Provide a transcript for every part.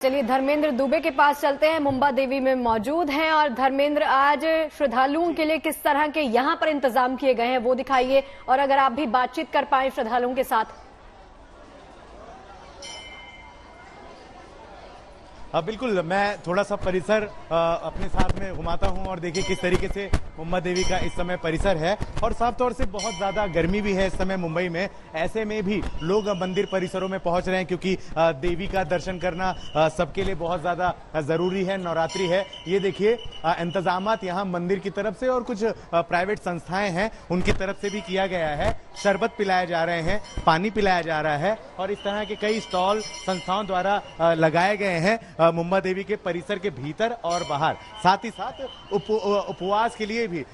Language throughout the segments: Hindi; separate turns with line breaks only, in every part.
चलिए धर्मेंद्र दुबे के पास चलते हैं। मुंबा देवी में मौजूद हैं और धर्मेंद्र, आज श्रद्धालुओं के लिए किस तरह के यहाँ पर इंतजाम किए गए हैं वो दिखाइए, और अगर आप भी बातचीत कर पाए श्रद्धालुओं के साथ।
बिल्कुल, मैं थोड़ा सा परिसर अपने साथ में घुमाता हूं और देखिए किस तरीके से मुंबा देवी का इस समय परिसर है। और साफ तौर से बहुत ज्यादा गर्मी भी है इस समय मुंबई में। ऐसे में भी लोग मंदिर परिसरों में पहुंच रहे हैं क्योंकि देवी का दर्शन करना सबके लिए बहुत ज्यादा जरूरी है। नवरात्रि है, ये देखिए इंतजामात यहाँ मंदिर की तरफ से और कुछ प्राइवेट संस्थाएं हैं उनकी तरफ से भी किया गया है। शरबत पिलाए जा रहे हैं, पानी पिलाया जा रहा है और इस तरह के कई स्टॉल संस्थाओं द्वारा लगाए गए हैं मुंबा देवी के परिसर के भीतर और बाहर। साथ ही साथ उपवास के लिए भी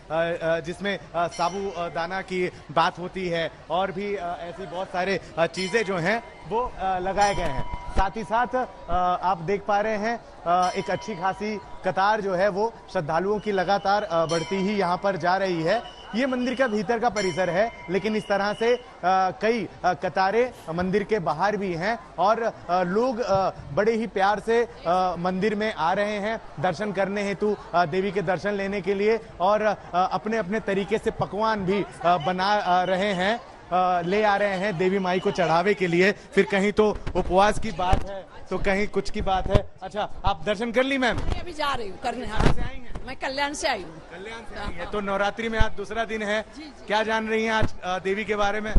जिसमें साबूदाना की बात होती है और भी ऐसी बहुत सारे चीजें जो हैं वो लगाए गए हैं। साथ ही साथ आप देख पा रहे हैं एक अच्छी खासी कतार जो है वो श्रद्धालुओं की लगातार बढ़ती ही यहाँ पर जा रही है। ये मंदिर का भीतर का परिसर है, लेकिन इस तरह से कई कतारें मंदिर के बाहर भी हैं और लोग बड़े ही प्यार से मंदिर में आ रहे हैं दर्शन करने हेतु, देवी के दर्शन लेने के लिए, और अपने अपने तरीके से पकवान भी बना रहे हैं, ले आ रहे हैं देवी माई को चढ़ावे के लिए। फिर कहीं तो उपवास की बात है तो कहीं कुछ की बात है। अच्छा, आप दर्शन कर ली मैम?
अभी जा रही हूँ करने।
कहाँ से आई हैं?
मैं कल्याण से आई हूँ।
कल्याण से आई हैं। तो नवरात्रि में आज दूसरा दिन है, क्या जान रही हैं आज देवी के बारे में?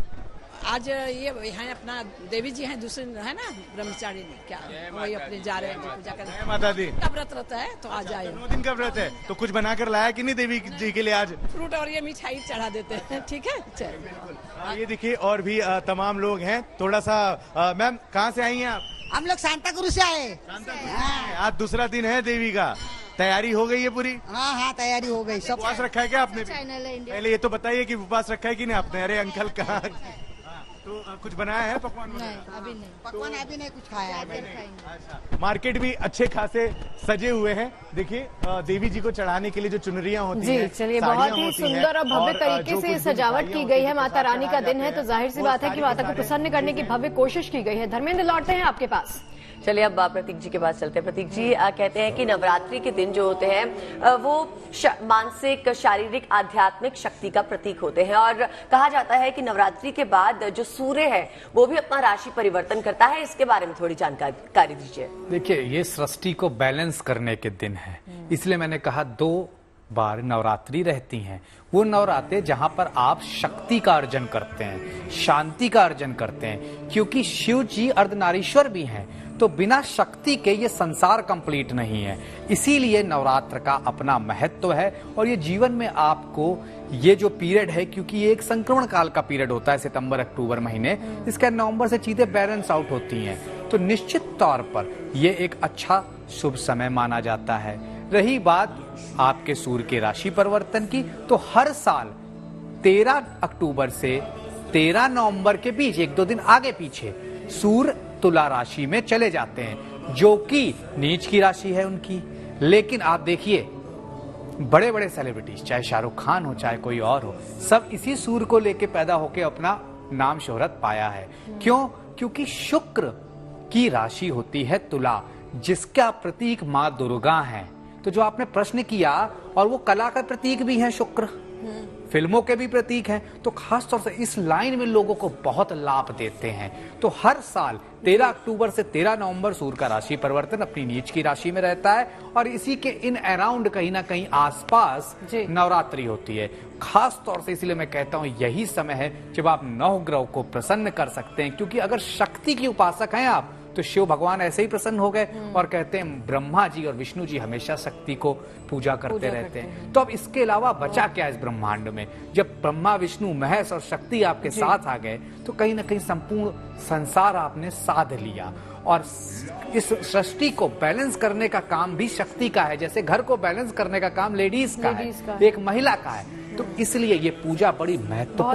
आज ये है अपना देवी जी हैं, दूसरे है ना ब्रह्मचारी ने, क्या वही अपने जा रहे हैं पूजा करने।
माता दी
का व्रत रहता है तो आज आए।
9 दिन का व्रत है, तो कुछ बना कर लाया कि नहीं देवी जी के लिए आज?
फ्रूट और ये मिठाई चढ़ा देते हैं। ठीक है, चलिए।
ये देखिए और भी तमाम लोग हैं। थोड़ा सा मैम, कहाँ से आई हैं आप?
हम लोग सांताक्रूज से आए।
आज दूसरा दिन है देवी का, तैयारी हो गई है पूरी?
हाँ, तैयारी हो गई। सब
उपवास रखा है क्या आपने भी? पहले ये तो बताइए कि उपवास रखा है कि नहीं आपने? अरे अंकल कहाँ, तो कुछ बनाया है पकवान?
अभी नहीं, पकवान अभी नहीं कुछ खाया है।
अच्छा, मार्केट भी अच्छे खासे सजे हुए हैं। देखिए देवी जी को चढ़ाने के लिए जो चुनरियां होती हैं,
जी चलिए, बहुत ही सुंदर और भव्य तरीके से सजावट की गई है। माता रानी का दिन है तो जाहिर सी बात है कि माता को प्रसन्न करने की भव्य कोशिश की गई है। धर्मेंद्र, लौटते हैं आपके पास।
चलिए अब प्रतीक जी के पास चलते हैं। प्रतीक जी कहते हैं कि नवरात्रि के दिन जो होते हैं वो मानसिक, शारीरिक, आध्यात्मिक शक्ति का प्रतीक होते हैं, और कहा जाता है कि नवरात्रि के बाद जो सूर्य है वो भी अपना राशि परिवर्तन करता है। इसके बारे में थोड़ी जानकारी दीजिए।
देखिए, ये सृष्टि को बैलेंस करने के दिन है, इसलिए मैंने कहा 2 बार नवरात्रि रहती हैं। वो नवरात्रे जहां पर आप शक्ति का अर्जन करते हैं, शांति का अर्जन करते हैं, क्योंकि शिव जी अर्धनारीश्वर भी हैं, तो बिना शक्ति के ये संसार कंप्लीट नहीं है। इसीलिए नवरात्र का अपना महत्व है। और ये जीवन में आपको ये जो पीरियड है, क्योंकि ये एक संक्रमण काल का पीरियड होता है, सितंबर अक्टूबर महीने, इसका नवंबर से चीजें बैलेंस आउट होती हैं, तो निश्चित तौर पर ये एक अच्छा शुभ समय माना जाता है। रही बात आपके सूर्य के राशि परिवर्तन की, तो हर साल 13 अक्टूबर से 13 नवंबर के बीच 1-2 दिन आगे पीछे सूर्य तुला राशि में चले जाते हैं, जो कि नीच की राशि है उनकी। लेकिन आप देखिए, बड़े बड़े सेलिब्रिटीज, चाहे शाहरुख खान हो चाहे कोई और हो, सब इसी सूर्य को लेके पैदा होके अपना नाम शोहरत पाया है। क्यों? क्योंकि शुक्र की राशि होती है तुला, जिसका प्रतीक माँ दुर्गा है। तो जो आपने प्रश्न किया, और वो कला का प्रतीक भी है शुक्र, फिल्मों के भी प्रतीक हैं, तो खास तौर से इस लाइन में लोगों को बहुत लाभ देते हैं। तो हर साल 13 अक्टूबर से 13 नवंबर सूर्य का राशि परिवर्तन अपनी नीच की राशि में रहता है, और इसी के इन अराउंड कहीं ना कहीं आसपास नवरात्रि होती है। खास तौर से इसलिए मैं कहता हूं यही समय है जब आप नवग्रह को प्रसन्न कर सकते हैं, क्योंकि अगर शक्ति की उपासक हैं आप, तो शिव भगवान ऐसे ही प्रसन्न हो गए, और कहते हैं ब्रह्मा जी और विष्णु जी हमेशा शक्ति को पूजा करते रहते हैं। तो अब इसके अलावा बचा क्या इस ब्रह्मांड में? जब ब्रह्मा, विष्णु, महेश और शक्ति आपके साथ आ गए, तो कहीं ना कहीं संपूर्ण संसार आपने साध लिया। और इस सृष्टि को बैलेंस करने का काम भी शक्ति का है, जैसे घर को बैलेंस करने का काम लेडीज का है, एक महिला का है। तो इसलिए ये पूजा बड़ी महत्वपूर्ण